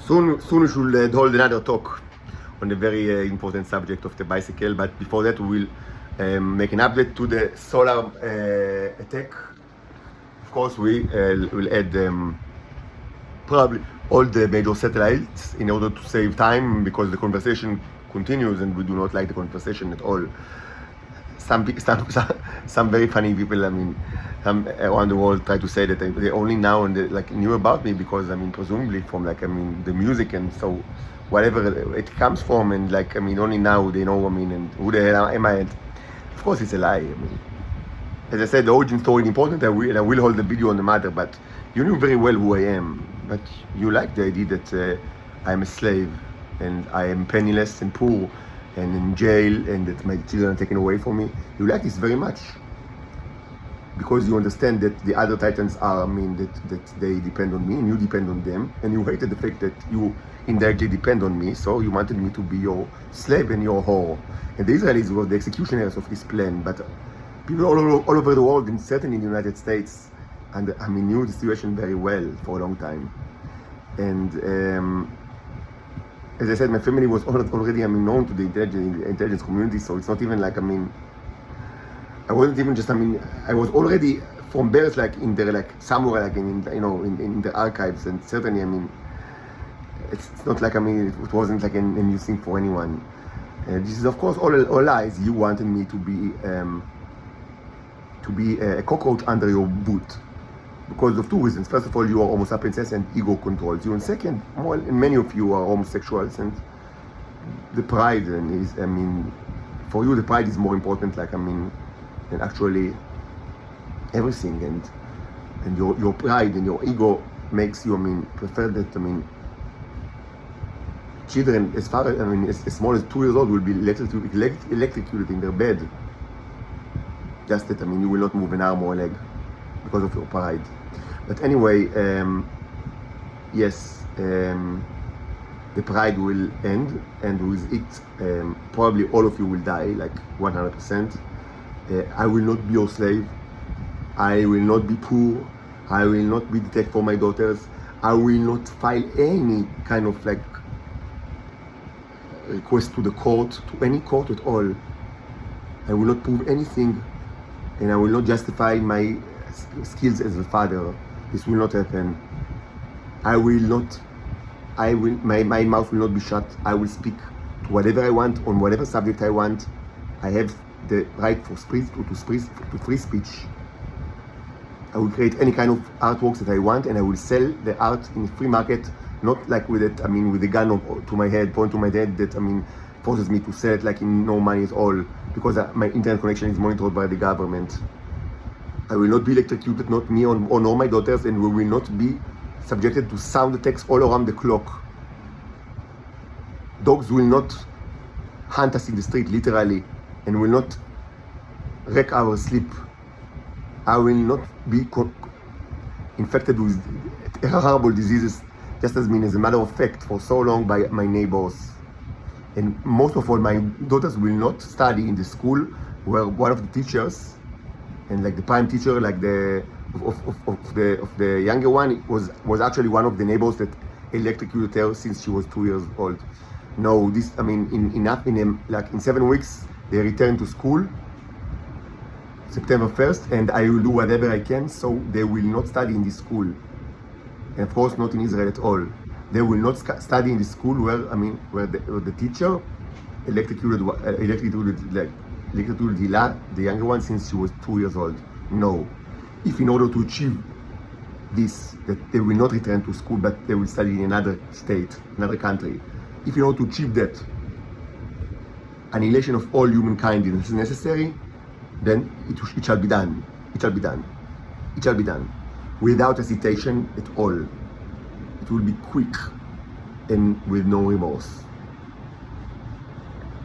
Soon we should hold another talk on the very important subject of the bicycle. But before that, we will make an update to the solar attack. Of course, we will add probably all the major satellites in order to save time, because the conversation continues and we do not like the conversation at all. Some very funny people, around the world try to say that they only now and knew about me because presumably from the music, and so whatever it comes from, and only now they know and who the hell am I? And of course it's a lie. As I said, the origin story is important. I will hold the video on the matter, but you knew very well who I am. But you like the idea that I'm a slave and I am penniless and poor and in jail, and that my children are taken away from me. You like this very much because you understand that the other titans are, that they depend on me and you depend on them, and you hated the fact that you indirectly depend on me, so you wanted me to be your slave and your whore. And the Israelis were the executioners of this plan, but people all over the world, and certainly in the United States, and knew the situation very well for a long time. And as I said, my family was already known to the intelligence community, so it's not even I wasn't even just I was already from birth in there somewhere in the archives, and certainly it's not it wasn't a new thing for anyone. This is of course all lies. You wanted me to be a cockroach under your boot because of two reasons. First of all, you are Homo sapiens and ego controls you, and second, many of you are homosexuals, and the pride is for you the pride is more important than actually everything, and your pride and your ego makes you prefer that children as far as small as 2 years old will be electrocuted in their bed. Just that you will not move an arm or a leg because of your pride. But anyway, yes, the pride will end, and with it probably all of you will die 100%. I will not be your slave. I will not be poor. I will not be detected for my daughters. I will not file any kind of request to the court, to any court at all. I will not prove anything, and I will not justify my skills as a father. This will not happen. My mouth will not be shut. I will speak to whatever I want, on whatever subject I want. I have the right to free speech. I will create any kind of artworks that I want, and I will sell the art in free market, not with it, with a gun to my head, point to my head that forces me to sell it in no money at all, because my internet connection is monitored by the government. I will not be electrocuted, not me or nor my daughters, and we will not be subjected to sound attacks all around the clock. Dogs will not hunt us in the street, literally, and will not wreck our sleep. I will not be infected with horrible diseases, just as a matter of fact, for so long by my neighbors. And most of all, my daughters will not study in the school where one of the teachers, and the prime teacher, of the younger one, was actually one of the neighbors that electrocuted her since she was 2 years old. No, this in 7 weeks they return to school, September 1st, and I will do whatever I can so they will not study in this school, and of course not in Israel at all. They will not study in the school where the teacher electrocuted Hila, the younger one, since she was 2 years old. No. If in order to achieve this, that they will not return to school, but they will study in another state, another country, if in order to achieve that, annihilation of all humankind is necessary, then it shall be done. It shall be done. It shall be done. Without hesitation at all. It will be quick and with no remorse.